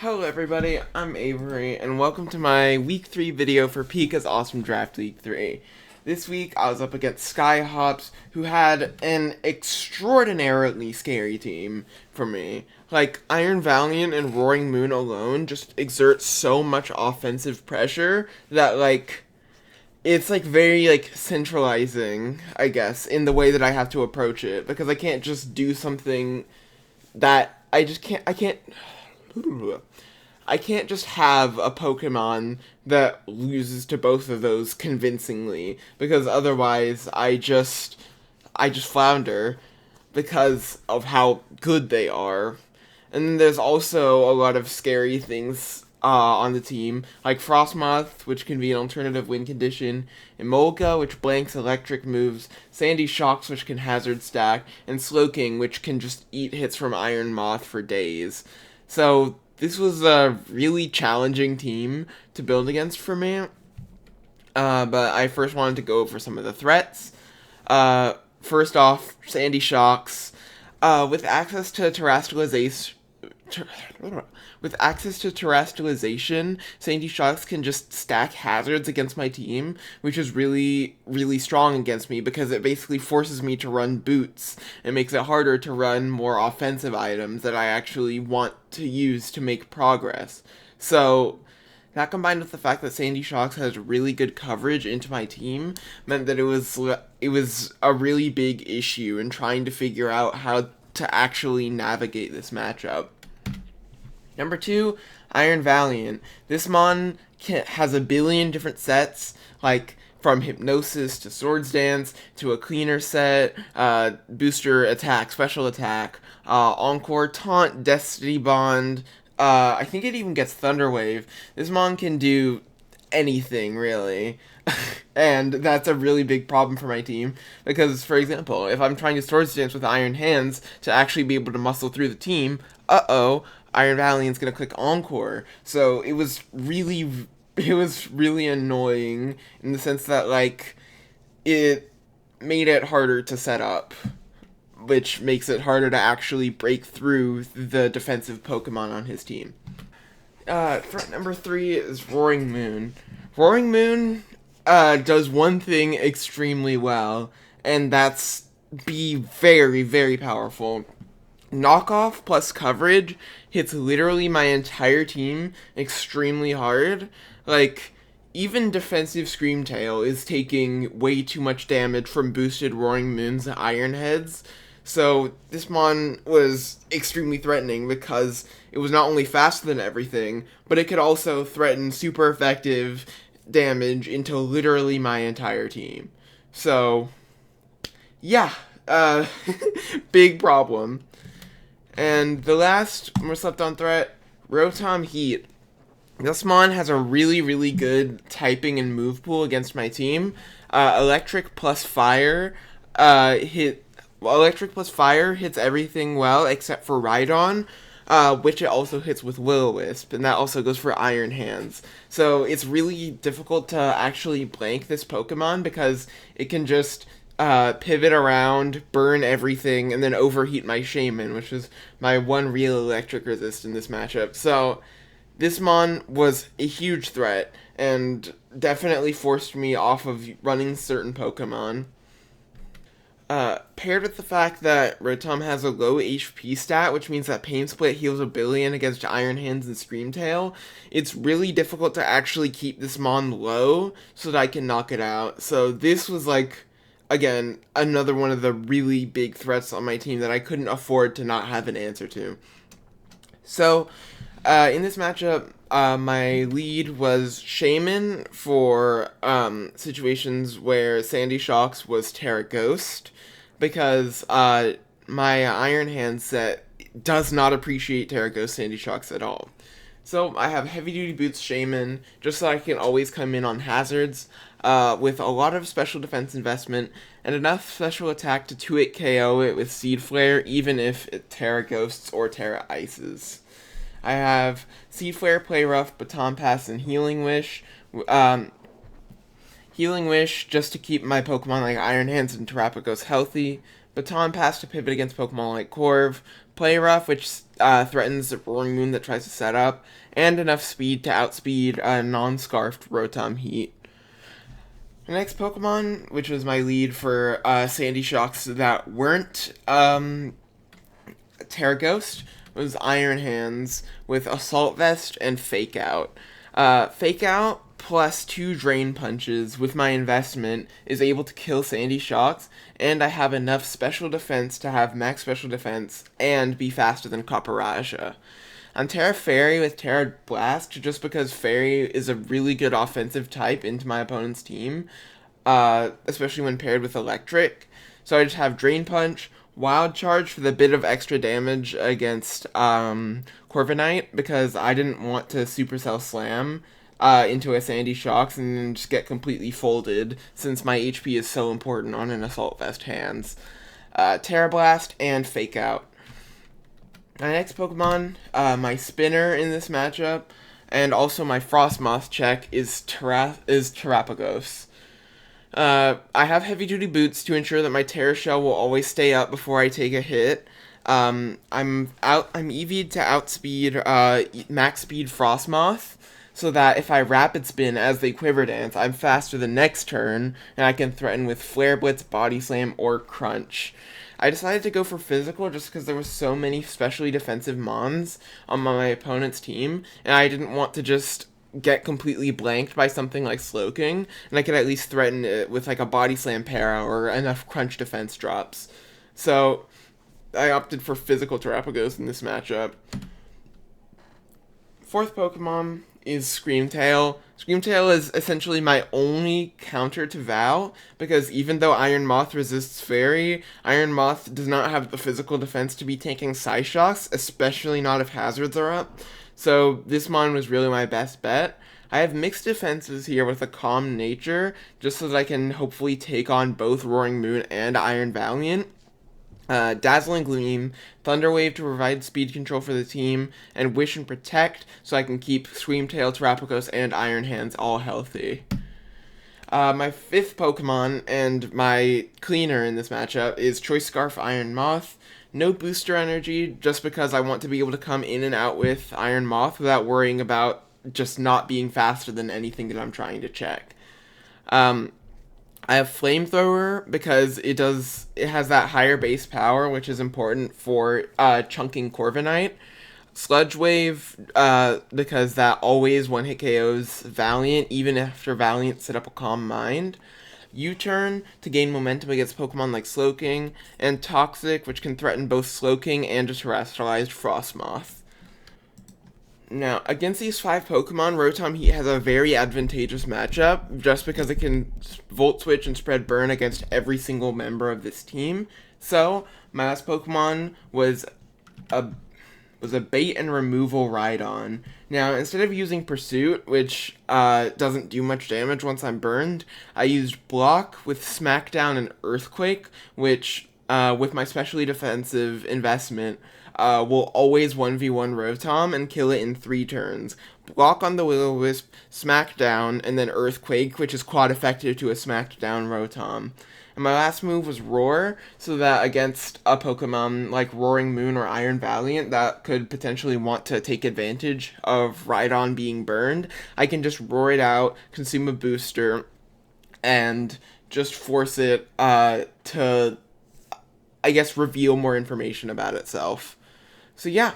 Hello everybody, I'm Avery, and welcome to my Week 3 video for Pika's Awesome Draft Week 3. This week, I was up against Skyhops, who had an extraordinarily scary team for me. Like, Iron Valiant and Roaring Moon alone just exert so much offensive pressure that, it's, very, centralizing, I guess, in the way that I have to approach it, because I can't just do something that I can't just have a Pokemon that loses to both of those convincingly, because otherwise I just flounder because of how good they are. And then there's also a lot of scary things on the team, like Frostmoth, which can be an alternative win condition, Emolga, which blanks electric moves, Sandy Shocks, which can hazard stack, and Slowking, which can just eat hits from Iron Moth for days. So this was a really challenging team to build against for me. But I first wanted to go over some of the threats. First off, Sandy Shocks. With access to terrestrialization, Sandy Shocks can just stack hazards against my team, which is really, really strong against me because it basically forces me to run boots. It makes it harder to run more offensive items that I actually want to use to make progress. So that combined with the fact that Sandy Shocks has really good coverage into my team meant that it was a really big issue in trying to figure out how to actually navigate this matchup. Number 2, Iron Valiant. This mon has a billion different sets, like from Hypnosis to Swords Dance to a cleaner set, booster attack, special attack, Encore, Taunt, Destiny Bond. I think it even gets Thunder Wave. This mon can do anything, really. And that's a really big problem for my team, because, for example, if I'm trying to Swords Dance with Iron Hands to actually be able to muscle through the team, Iron Valiant's gonna click Encore. So it was really annoying in the sense that, it made it harder to set up, which makes it harder to actually break through the defensive Pokemon on his team. Threat number 3 is Roaring Moon. Roaring Moon does one thing extremely well, and that's be very, very powerful. Knockoff plus coverage hits literally my entire team extremely hard. Even defensive Screamtail is taking way too much damage from boosted Roaring Moon's Iron Heads. So this mon was extremely threatening because it was not only faster than everything, but it could also threaten super effective damage into literally my entire team. So, yeah, big problem. And the last more slept-on threat, Rotom Heat. This mon has a really, really good typing and move pool against my team. Electric plus Fire hits everything well except for Rhydon, which it also hits with Will-O-Wisp, and that also goes for Iron Hands. So it's really difficult to actually blank this Pokemon because it can just pivot around, burn everything, and then overheat my Shaman, which is my one real electric resist in this matchup. So this mon was a huge threat and definitely forced me off of running certain Pokemon. Paired with the fact that Rotom has a low HP stat, which means that Pain Split heals a billion against Iron Hands and Screamtail, it's really difficult to actually keep this mon low so that I can knock it out. So this was again, another one of the really big threats on my team that I couldn't afford to not have an answer to. So, in this matchup, my lead was Shaman for situations where Sandy Shocks was Terra Ghost, because my Iron Hand set does not appreciate Terra Ghost Sandy Shocks at all. So I have Heavy Duty Boots Shaman, just so I can always come in on hazards, with a lot of special defense investment, and enough special attack to 2-hit KO it with Seed Flare, even if it Terra Ghosts or Terra Ices. I have Seed Flare, Play Rough, Baton Pass, and Healing Wish. Healing Wish just to keep my Pokemon like Iron Hands and Terrapagos healthy. Baton Pass to pivot against Pokemon like Corv, Play Rough, which threatens the Roaring Moon that tries to set up, and enough speed to outspeed a non-scarfed Rotom Heat. The next Pokemon, which was my lead for Sandy Shocks that weren't Terra Ghost, was Iron Hands with Assault Vest and Fake Out. Fake Out plus 2 Drain Punches with my investment is able to kill Sandy Shocks, and I have enough special defense to have max special defense and be faster than Copperajah. On Terra Fairy with Terra Blast, just because Fairy is a really good offensive type into my opponent's team, especially when paired with Electric. So I just have Drain Punch, Wild Charge for the bit of extra damage against Corviknight, because I didn't want to Supercell Slam into a Sandy Shocks and then just get completely folded, since my HP is so important on an Assault Vest hands. Terra Blast and Fake Out. My next Pokemon, my spinner in this matchup, and also my Frostmoth check is Terrapagos. I have heavy-duty boots to ensure that my Terra Shell will always stay up before I take a hit. I'm EV'd to outspeed max speed Frostmoth, so that if I Rapid Spin as they Quiver Dance, I'm faster the next turn, and I can threaten with Flare Blitz, Body Slam, or Crunch. I decided to go for physical just because there were so many specially defensive Mons on my opponent's team, and I didn't want to just get completely blanked by something like Slowking, and I could at least threaten it with like a Body Slam para or enough Crunch defense drops. So I opted for physical Terrapagos in this matchup. Fourth Pokemon is Screamtail. Screamtail is essentially my only counter to Val, because even though Iron Moth resists Fairy, Iron Moth does not have the physical defense to be taking Psyshocks, especially not if hazards are up. So this mon was really my best bet. I have mixed defenses here with a Calm Nature, just so that I can hopefully take on both Roaring Moon and Iron Valiant. Dazzling Gleam, Thunder Wave to provide speed control for the team, and Wish and Protect so I can keep Screamtail, Terrapagos, and Iron Hands all healthy. My fifth Pokemon and my cleaner in this matchup is Choice Scarf Iron Moth. No booster energy, just because I want to be able to come in and out with Iron Moth without worrying about just not being faster than anything that I'm trying to check. I have Flamethrower because it has that higher base power, which is important for chunking Corviknight. Sludge Wave because that always one-hit KOs Valiant, even after Valiant set up a Calm Mind. U-Turn to gain momentum against Pokemon like Slowking, and Toxic, which can threaten both Slowking and a terrestrialized Frostmoth. Now, against these 5 Pokemon, Rotom Heat has a very advantageous matchup, just because it can Volt Switch and spread Burn against every single member of this team. So, my last Pokemon was a bait and removal Rhydon. Now, instead of using Pursuit, which doesn't do much damage once I'm burned, I used Block with Smackdown and Earthquake, which, with my specially defensive investment, will always 1v1 Rotom and kill it in 3 turns. Block on the Will-O-Wisp, Smackdown, and then Earthquake, which is quad effective to a Smackdown Rotom. And my last move was Roar, so that against a Pokemon like Roaring Moon or Iron Valiant that could potentially want to take advantage of Rhydon being burned, I can just roar it out, consume a booster, and just force it to, I guess, reveal more information about itself. So yeah,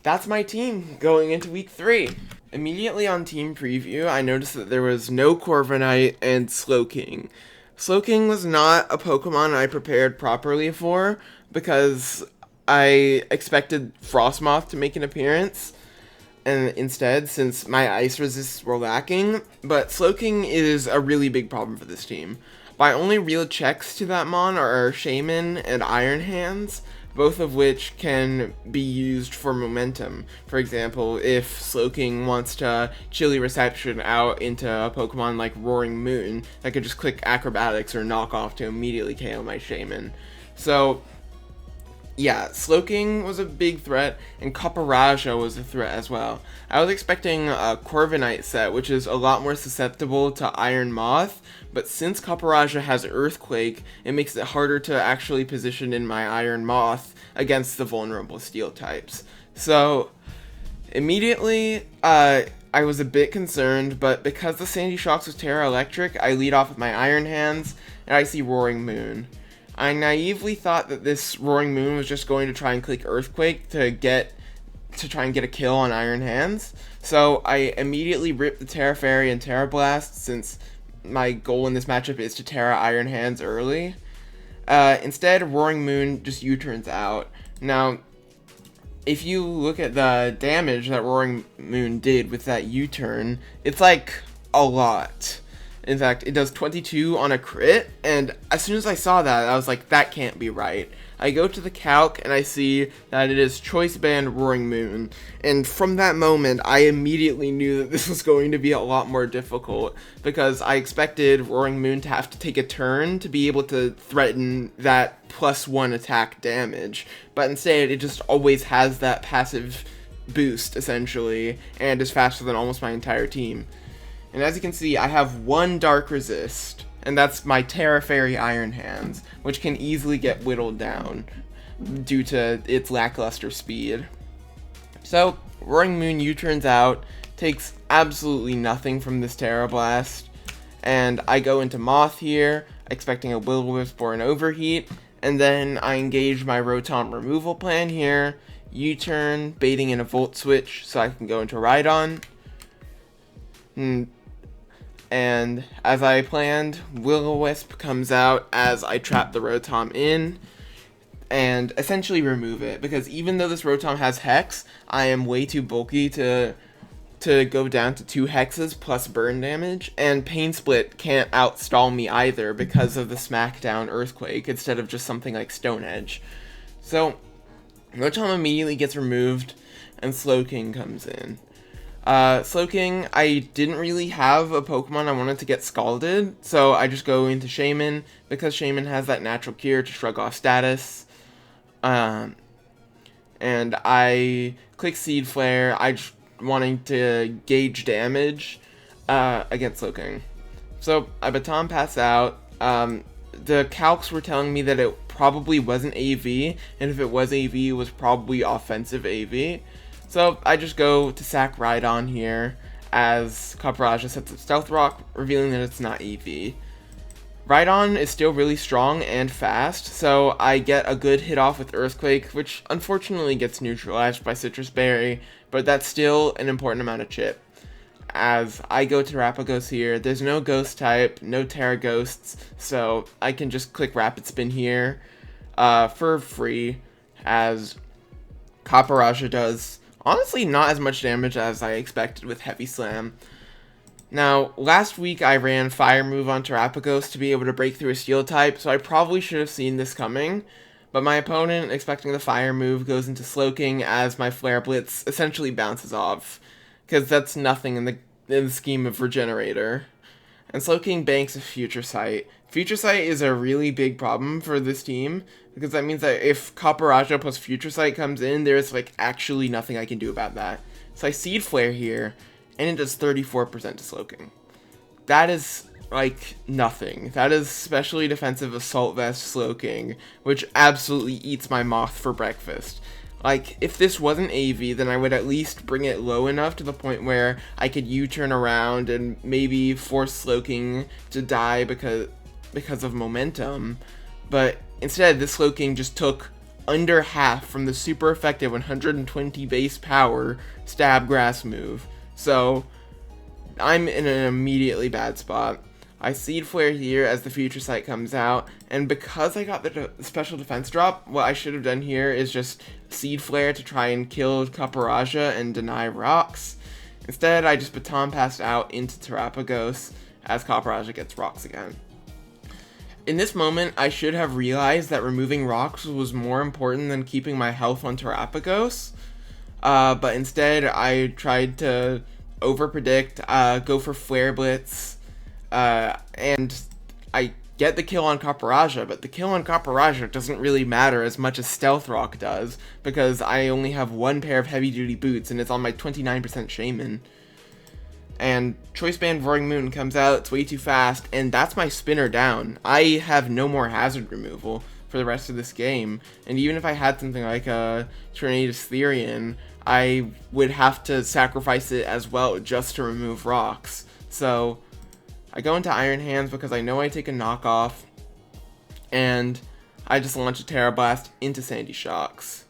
that's my team going into week 3. Immediately on team preview, I noticed that there was no Corviknight and Slowking. Slowking was not a Pokemon I prepared properly for, because I expected Frostmoth to make an appearance, and instead, since my ice resists were lacking, but Slowking is a really big problem for this team. My only real checks to that mon are Shaman and Iron Hands, both of which can be used for momentum. For example, if Slowking wants to Chilly Reception out into a Pokemon like Roaring Moon, I could just click Acrobatics or Knock Off to immediately KO my Shaman. So, Yeah, Slowking was a big threat, and Copperajah was a threat as well. I was expecting a Corviknight set, which is a lot more susceptible to Iron Moth, but since Copperajah has Earthquake, it makes it harder to actually position in my Iron Moth against the vulnerable Steel types. So, immediately, I was a bit concerned, but because the Sandy Shocks was Terra Electric, I lead off with my Iron Hands, and I see Roaring Moon. I naively thought that this Roaring Moon was just going to try and click Earthquake to try and get a kill on Iron Hands. So I immediately ripped the Terra Fairy and Terra Blast, since my goal in this matchup is to Terra Iron Hands early. Instead, Roaring Moon just U-turns out. Now, if you look at the damage that Roaring Moon did with that U-turn, it's like a lot. In fact, it does 22 on a crit, and as soon as I saw that, I was like, that can't be right. I go to the calc, and I see that it is Choice Band Roaring Moon, and from that moment, I immediately knew that this was going to be a lot more difficult, because I expected Roaring Moon to have to take a turn to be able to threaten that +1 attack damage, but instead, it just always has that passive boost, essentially, and is faster than almost my entire team. And as you can see, I have one Dark Resist, and that's my Terra Fairy Iron Hands, which can easily get whittled down due to its lackluster speed. So, Roaring Moon U-turns out, takes absolutely nothing from this Terra Blast, and I go into Moth here, expecting a Will-O-Wisp or an Overheat, and then I engage my Rotom removal plan here, U-turn, baiting in a Volt Switch so I can go into Rhydon. And as I planned, Will-O-Wisp comes out as I trap the Rotom in and essentially remove it, because even though this Rotom has Hex, I am way too bulky to go down to 2 hexes plus burn damage, and Pain Split can't outstall me either because of the Smackdown Earthquake instead of just something like Stone Edge. So Rotom immediately gets removed and Slowking comes in. Slowking, I didn't really have a Pokemon I wanted to get Scalded, so I just go into Shaman, because Shaman has that natural cure to shrug off status. And I click Seed Flare, I just wanting to gauge damage, against Slowking. So, I Baton Pass out. The calcs were telling me that it probably wasn't AV, and if it was AV, it was probably offensive AV. So I just go to sack Rhydon here, as Copperajah sets up Stealth Rock, revealing that it's not EV. Rhydon is still really strong and fast, so I get a good hit off with Earthquake, which unfortunately gets neutralized by Citrus Berry, but that's still an important amount of chip. As I go to Terrapagos here, there's no Ghost type, no Terra Ghosts, so I can just click Rapid Spin here for free, as Copperajah does honestly not as much damage as I expected with Heavy Slam. Now, last week I ran Fire Move on Terrapagos to be able to break through a Steel type, so I probably should have seen this coming, but my opponent, expecting the Fire Move, goes into Slowking as my Flare Blitz essentially bounces off, because that's nothing in the scheme of Regenerator. And Slowking banks a Future Sight. Future Sight is a really big problem for this team, because that means that if Copperajah plus Future Sight comes in, there's like actually nothing I can do about that. So I Seed Flare here, and it does 34% to Slowking. That is like nothing. That is specially defensive Assault Vest Slowking, which absolutely eats my Moth for breakfast. Like, if this wasn't AV, then I would at least bring it low enough to the point where I could U-turn around and maybe force Slowking to die because of momentum. But instead, this Slowking just took under half from the super effective 120 base power Stab Grass move. So, I'm in an immediately bad spot. I Seed Flare here as the Future Sight comes out, and because I got the special defense drop, what I should have done here is just Seed Flare to try and kill Copperajah and deny rocks. Instead, I just Baton Passed out into Terrapagos as Copperajah gets rocks again. In this moment, I should have realized that removing rocks was more important than keeping my health on Terrapagos, but instead I tried to overpredict, go for Flare Blitz, and I get the kill on Caparaja, but the kill on Caparaja doesn't really matter as much as Stealth Rock does, because I only have one pair of heavy-duty boots, and it's on my 29% Shaman. And Choice Band Roaring Moon comes out, it's way too fast, and that's my spinner down. I have no more hazard removal for the rest of this game, and even if I had something like a Tornadus Therian, I would have to sacrifice it as well just to remove rocks. So I go into Iron Hands because I know I take a knockoff, and I just launch a Terra Blast into Sandy Shocks.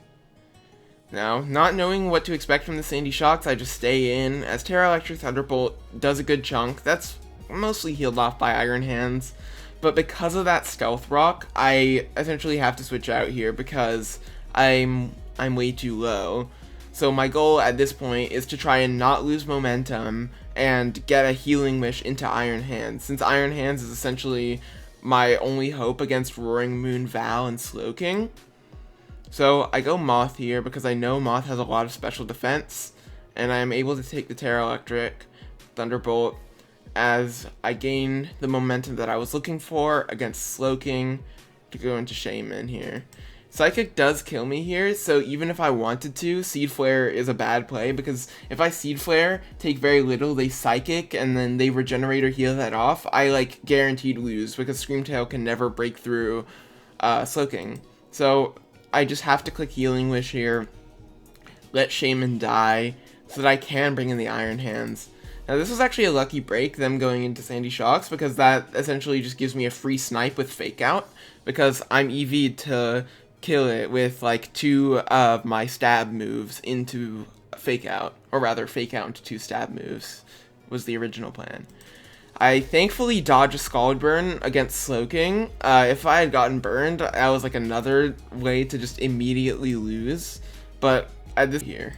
Now, not knowing what to expect from the Sandy Shocks, I just stay in, as Terra Electric Thunderbolt does a good chunk. That's mostly healed off by Iron Hands, but because of that Stealth Rock, I essentially have to switch out here because I'm way too low. So my goal at this point is to try and not lose momentum and get a Healing Wish into Iron Hands, since Iron Hands is essentially my only hope against Roaring Moon, Val, and Slowking. So I go Moth here because I know Moth has a lot of special defense, and I am able to take the Terra Electric Thunderbolt as I gain the momentum that I was looking for against Slowking to go into Shaman here. Psychic does kill me here, so even if I wanted to, Seed Flare is a bad play, because if I Seed Flare, take very little, they Psychic, and then they regenerate or heal that off, I like guaranteed lose, because Screamtail can never break through Slowking. So I just have to click Healing Wish here, let Shaman die, so that I can bring in the Iron Hands. Now this was actually a lucky break, them going into Sandy Shocks, because that essentially just gives me a free snipe with Fake Out, because I'm EV'd to kill it with like 2 of my stab moves into Fake Out, or rather Fake Out into 2 stab moves was the original plan. I thankfully dodge a Scald Burn against Slowking. If I had gotten burned, that was like another way to just immediately lose, but at this here,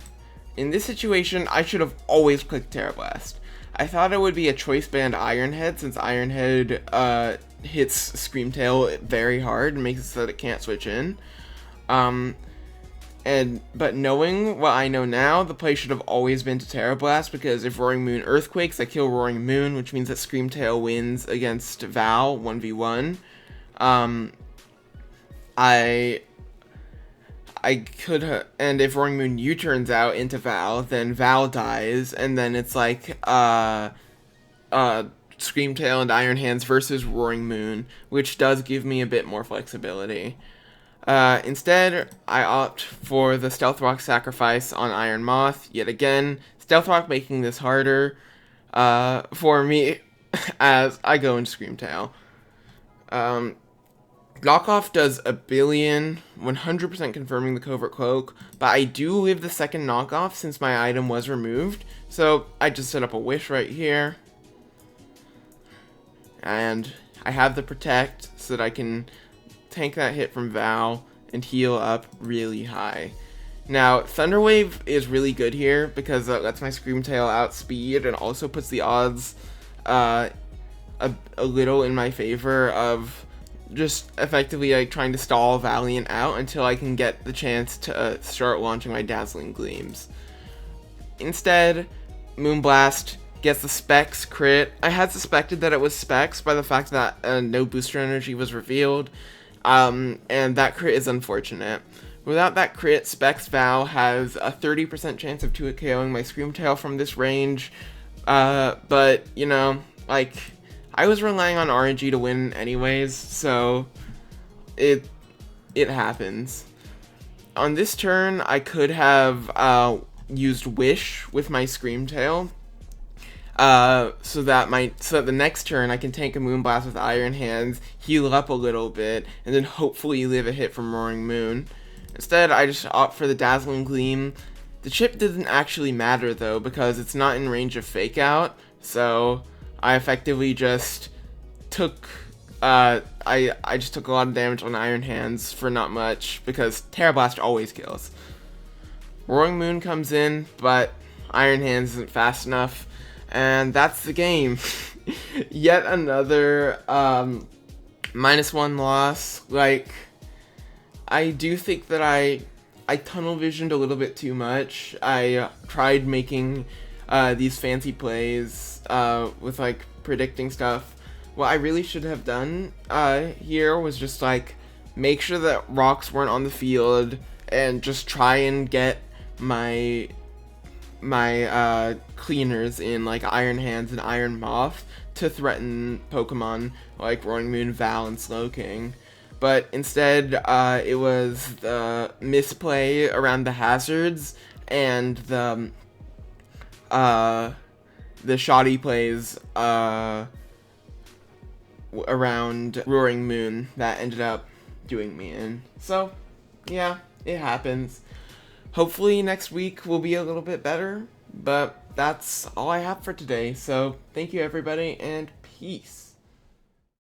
in this situation, I should have always clicked Terra Blast. I thought it would be a Choice Band Iron Head, since Iron Head hits Screamtail very hard and makes it so that it can't switch in. But knowing what I know now, the play should have always been to Terra Blast, because if Roaring Moon Earthquakes, I kill Roaring Moon, which means that Screamtail wins against Val 1v1. I could have, and if Roaring Moon U-turns out into Val, then Val dies, and then it's like, Screamtail and Iron Hands versus Roaring Moon, which does give me a bit more flexibility. Instead, I opt for the Stealth Rock sacrifice on Iron Moth, yet again, Stealth Rock making this harder, for me, as I go into Screamtail. Knockoff does a billion, 100% confirming the Covert Cloak, but I do live the second knockoff since my item was removed, so I just set up a Wish right here. And I have the Protect so that I can tank that hit from Val and heal up really high. Now, Thunder Wave is really good here because it lets my Screamtail outspeed and also puts the odds a little in my favor of just effectively like trying to stall Valiant out until I can get the chance to start launching my Dazzling Gleams. Instead, Moonblast gets the Specs crit. I had suspected that it was Specs by the fact that no booster energy was revealed, and that crit is unfortunate. Without that crit, Specs Val has a 30% chance of 2-hit KOing my Screamtail from this range, but, you know, like, I was relying on RNG to win anyways, so it happens. On this turn, I could have used Wish with my Screamtail, so that the next turn I can tank a Moonblast with Iron Hands, heal up a little bit, and then hopefully live a hit from Roaring Moon. Instead, I just opt for the Dazzling Gleam. The chip doesn't actually matter though, because it's not in range of Fake Out, so I effectively just took I just took a lot of damage on Iron Hands for not much, because Terra Blast always kills. Roaring Moon comes in, but Iron Hands isn't fast enough, and that's the game. Yet another -1 loss. Like, I do think that I tunnel visioned a little bit too much. I tried making these fancy plays with like predicting stuff, what I really should have done here was just like make sure that rocks weren't on the field and just try and get my cleaners in like Iron Hands and Iron Moth to threaten Pokemon like Roaring Moon, Val, and Slowking. But instead, it was the misplay around the hazards and the shoddy plays around Roaring Moon that ended up doing me in. So, yeah, it happens. Hopefully next week will be a little bit better, but that's all I have for today. So, thank you everybody, and peace.